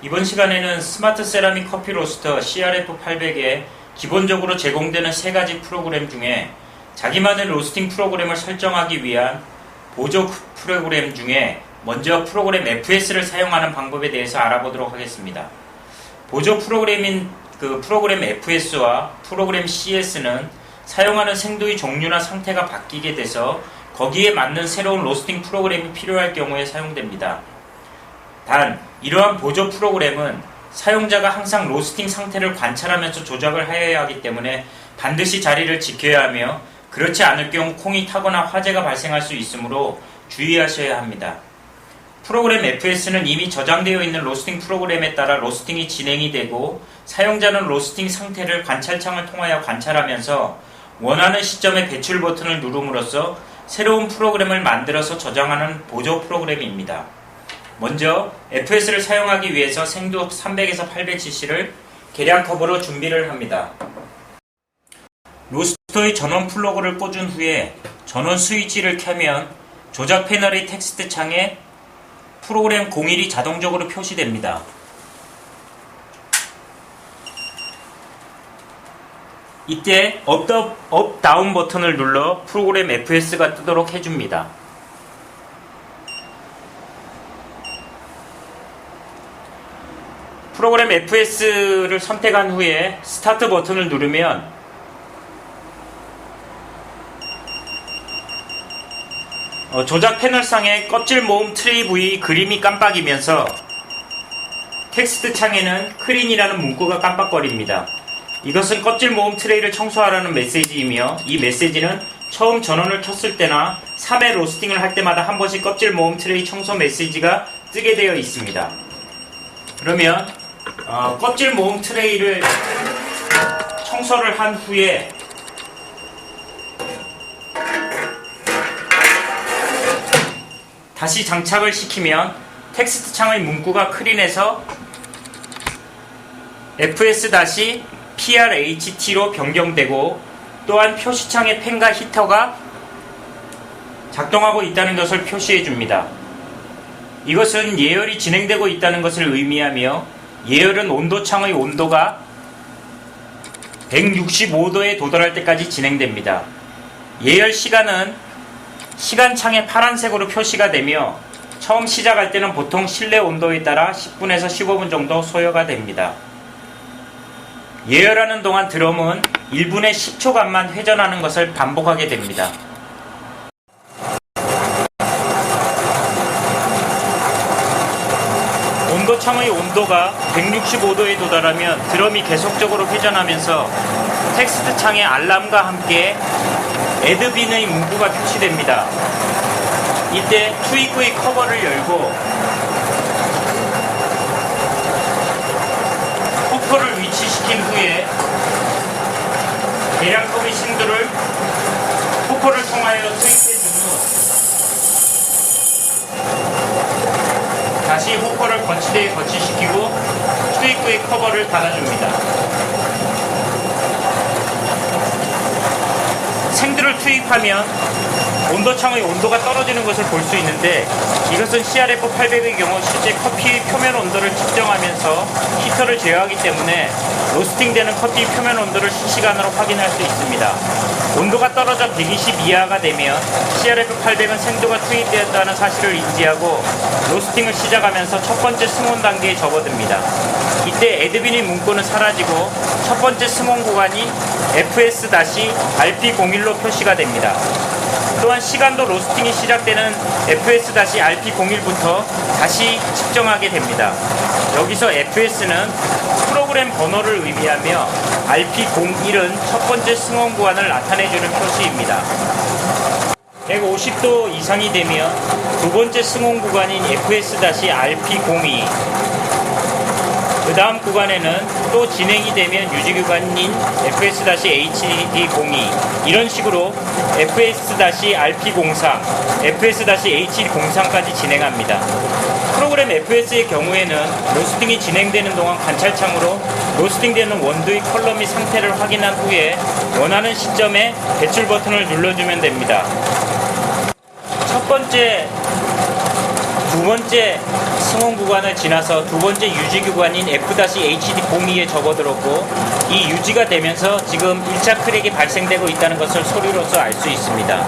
이번 시간에는 스마트 세라믹 커피 로스터 CRF800에 기본적으로 제공되는 3가지 프로그램 중에 자기만의 로스팅 프로그램을 설정하기 위한 보조 프로그램 중에 먼저 프로그램 FS를 사용하는 방법에 대해서 알아보도록 하겠습니다. 보조 프로그램인 프로그램 FS와 프로그램 CS는 사용하는 생도의 종류나 상태가 바뀌게 돼서 거기에 맞는 새로운 로스팅 프로그램이 필요할 경우에 사용됩니다. 단, 이러한 보조 프로그램은 사용자가 항상 로스팅 상태를 관찰하면서 조작을 하여야 하기 때문에 반드시 자리를 지켜야 하며 그렇지 않을 경우 콩이 타거나 화재가 발생할 수 있으므로 주의하셔야 합니다. 프로그램 FS는 이미 저장되어 있는 로스팅 프로그램에 따라 로스팅이 진행이 되고 사용자는 로스팅 상태를 관찰창을 통하여 관찰하면서 원하는 시점에 배출 버튼을 누름으로써 새로운 프로그램을 만들어서 저장하는 보조 프로그램입니다. 먼저 FS를 사용하기 위해서 생도 300에서 800cc를 계량컵으로 준비를 합니다. 로스터의 전원 플러그를 꽂은 후에 전원 스위치를 켜면 조작 패널의 텍스트 창에 프로그램 01이 자동적으로 표시됩니다. 이때 업 다운 버튼을 눌러 프로그램 FS가 뜨도록 해줍니다. 프로그램 FS를 선택한 후에 스타트 버튼을 누르면 조작 패널상의 껍질 모음 트레이 부위 그림이 깜빡이면서 텍스트 창에는 클린이라는 문구가 깜빡거립니다. 이것은 껍질 모음 트레이를 청소하라는 메시지이며 이 메시지는 처음 전원을 켰을 때나 3회 로스팅을 할 때마다 한 번씩 껍질 모음 트레이 청소 메시지가 뜨게 되어 있습니다. 그러면 껍질 모음 트레이를 청소를 한 후에 다시 장착을 시키면 텍스트 창의 문구가 클린해서 FS-PRHT로 변경되고 또한 표시창의 팬과 히터가 작동하고 있다는 것을 표시해 줍니다. 이것은 예열이 진행되고 있다는 것을 의미하며 예열은 온도창의 온도가 165도에 도달할 때까지 진행됩니다. 예열 시간은 시간창에 파란색으로 표시가 되며 처음 시작할 때는 보통 실내 온도에 따라 10분에서 15분 정도 소요가 됩니다. 예열하는 동안 드럼은 1분에 10초간만 회전하는 것을 반복하게 됩니다. 온도창의 온도가 165도에 도달하면 드럼이 계속적으로 회전하면서 텍스트 창의 알람과 함께 애드빈의 문구가 표시됩니다. 이때 트위크의 커버를 열고 호퍼를 위치시킨 후에 계량컵의 심도를 호퍼를 통하여 투입해준 후 다시 호퍼를 거치대에 거치시키고 트위크의 커버를 닫아줍니다. 생두를 투입하면 온도창의 온도가 떨어지는 것을 볼 수 있는데 이것은 CRF800의 경우 실제 커피의 표면 온도를 측정하면서 히터를 제어하기 때문에 로스팅되는 커피 표면 온도를 실시간으로 확인할 수 있습니다. 온도가 떨어져 120 이하가 되면 CRF800은 생두가 투입되었다는 사실을 인지하고 로스팅을 시작하면서 첫 번째 승온 단계에 접어듭니다. 이때 애드빈의 문구는 사라지고 첫 번째 승온 구간이 FS-RP01로 표시가 됩니다. 또한 시간도 로스팅이 시작되는 FS-RP01부터 다시 측정하게 됩니다. 여기서 FS는 프로그램 번호를 의미하며 RP01은 첫 번째 승온 구간을 나타내주는 표시입니다. 150도 이상이 되면 두 번째 승온 구간인 FS-RP02 그 다음 구간에는 또 진행이 되면 유지 구간인 FS-HD02 이런 식으로 FS-RP03, FS-HD03까지 진행합니다. 프로그램 FS의 경우에는 로스팅이 진행되는 동안 관찰창으로 로스팅되는 원두의 컬러 및 상태를 확인한 후에 원하는 시점에 배출 버튼을 눌러주면 됩니다. 첫 번째, 두 번째 승온 구간을 지나서 두 번째 유지 구간인 F-HD02에 접어들었고, 이 유지가 되면서 지금 1차 크랙이 발생되고 있다는 것을 소리로서 알 수 있습니다.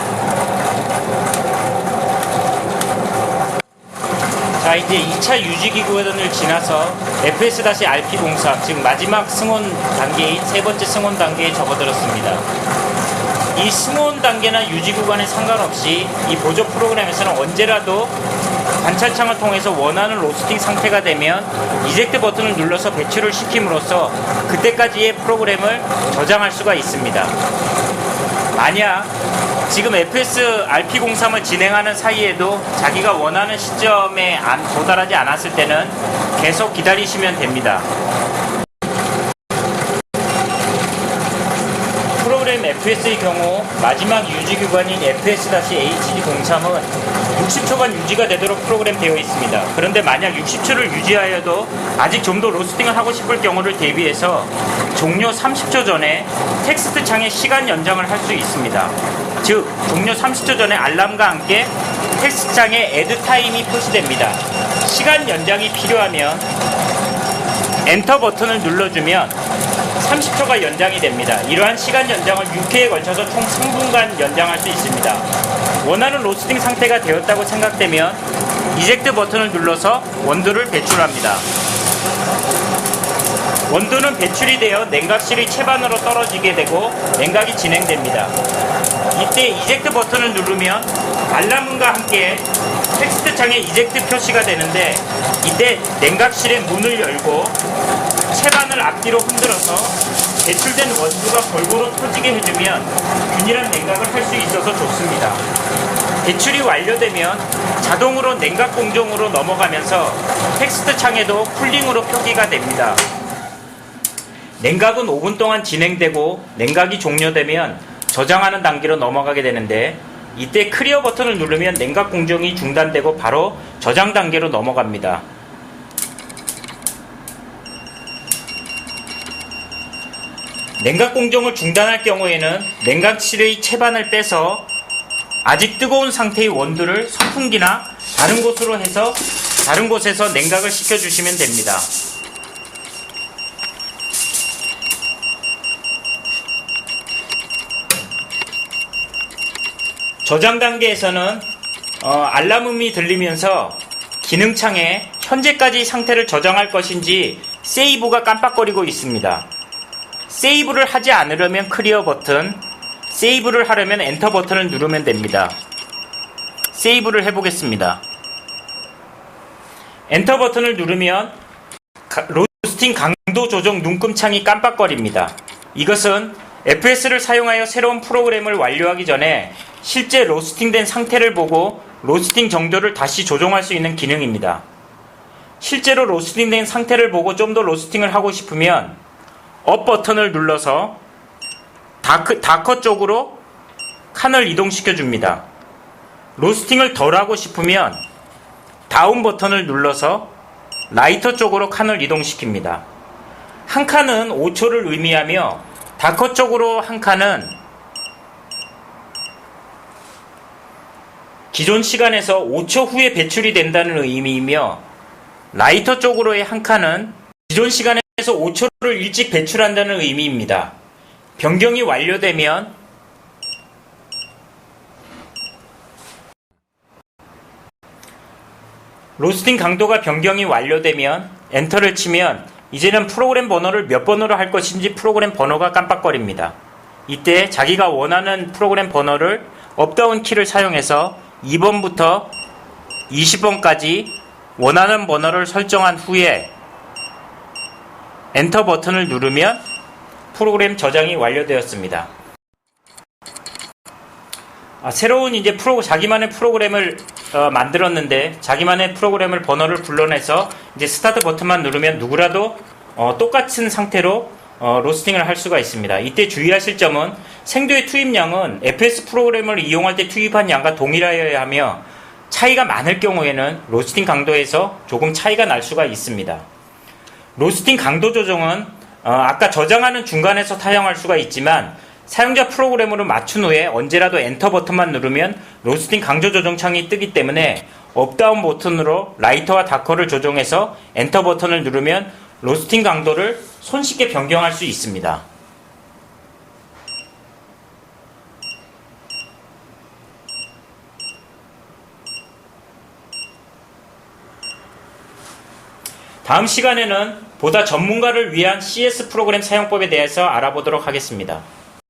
자, 이제 2차 유지기 구간을 지나서 FS-RP03, 즉 마지막 승온 단계인 세 번째 승온 단계에 접어들었습니다. 이 승온 단계나 유지 구간에 상관없이 이 보조 프로그램에서는 언제라도 관찰창을 통해서 원하는 로스팅 상태가 되면 이젝트 버튼을 눌러서 배출을 시킴으로써 그때까지의 프로그램을 저장할 수가 있습니다. 만약 지금 FS-RP03을 진행하는 사이에도 자기가 원하는 시점에 도달하지 않았을 때는 계속 기다리시면 됩니다. 프로그램 FS의 경우 마지막 유지 구간인 FS-HD03은 60초간 유지가 되도록 프로그램 되어 있습니다. 그런데 만약 60초를 유지하여도 아직 좀 더 로스팅을 하고 싶을 경우를 대비해서 종료 30초 전에 텍스트 창에 시간 연장을 할 수 있습니다. 즉 종료 30초 전에 알람과 함께 텍스트 창에 애드 타임이 표시됩니다. 시간 연장이 필요하면 엔터 버튼을 눌러주면 30초가 연장이 됩니다. 이러한 시간 연장을 6회에 걸쳐서 총 3분간 연장할 수 있습니다. 원하는 로스팅 상태가 되었다고 생각되면 이젝트 버튼을 눌러서 원두를 배출합니다. 원두는 배출이 되어 냉각실의 채반으로 떨어지게 되고 냉각이 진행됩니다. 이때 이젝트 버튼을 누르면 알람음과 함께 텍스트 창에 이젝트 표시가 되는데, 이때 냉각실의 문을 열고 채반을 앞뒤로 흔들어서 배출된 원두가 골고루 터지게 해주면 균일한 냉각을 할 수 있어서 좋습니다. 배출이 완료되면 자동으로 냉각 공정으로 넘어가면서 텍스트 창에도 쿨링으로 표기가 됩니다. 냉각은 5분 동안 진행되고 냉각이 종료되면 저장하는 단계로 넘어가게 되는데, 이때 클리어 버튼을 누르면 냉각 공정이 중단되고 바로 저장 단계로 넘어갑니다. 냉각 공정을 중단할 경우에는 냉각실의 채반을 빼서 아직 뜨거운 상태의 원두를 선풍기나 다른 곳으로 해서 다른 곳에서 냉각을 시켜주시면 됩니다. 저장 단계에서는 알람음이 들리면서 기능창에 현재까지 상태를 저장할 것인지 세이브가 깜빡거리고 있습니다. 세이브를 하지 않으려면 클리어 버튼, 세이브를 하려면 엔터 버튼을 누르면 됩니다. 세이브를 해보겠습니다. 엔터 버튼을 누르면 로스팅 강도 조정 눈금창이 깜빡거립니다. 이것은 FS를 사용하여 새로운 프로그램을 완료하기 전에 실제 로스팅된 상태를 보고 로스팅 정도를 다시 조정할 수 있는 기능입니다. 실제로 로스팅된 상태를 보고 좀 더 로스팅을 하고 싶으면 업 버튼을 눌러서 다커 쪽으로 칸을 이동시켜 줍니다. 로스팅을 덜 하고 싶으면 다운 버튼을 눌러서 라이터 쪽으로 칸을 이동시킵니다. 한 칸은 5초를 의미하며 다커 쪽으로 한 칸은 기존 시간에서 5초 후에 배출이 된다는 의미이며, 라이터 쪽으로의 한 칸은 기존 시간에서 5초를 일찍 배출한다는 의미입니다. 변경이 완료되면 로스팅 강도가 변경이 완료되면 엔터를 치면 이제는 프로그램 번호를 몇 번으로 할 것인지 프로그램 번호가 깜빡거립니다. 이때 자기가 원하는 프로그램 번호를 업다운 키를 사용해서 2번부터 20번까지 원하는 번호를 설정한 후에 엔터 버튼을 누르면 프로그램 저장이 완료되었습니다. 새로운 이제 자기만의 프로그램을 만들었는데, 자기만의 프로그램을 번호를 불러내서 이제 스타트 버튼만 누르면 누구라도 똑같은 상태로 로스팅을 할 수가 있습니다. 이때 주의하실 점은 생도의 투입량은 FS 프로그램을 이용할 때 투입한 양과 동일하여야 하며, 차이가 많을 경우에는 로스팅 강도에서 조금 차이가 날 수가 있습니다. 로스팅 강도 조정은 아까 저장하는 중간에서 사용할 수가 있지만, 사용자 프로그램으로 맞춘 후에 언제라도 엔터 버튼만 누르면 로스팅 강도 조정 창이 뜨기 때문에 업다운 버튼으로 라이터와 다커를 조정해서 엔터 버튼을 누르면 로스팅 강도를 손쉽게 변경할 수 있습니다. 다음 시간에는 보다 전문가를 위한 CS 프로그램 사용법에 대해서 알아보도록 하겠습니다.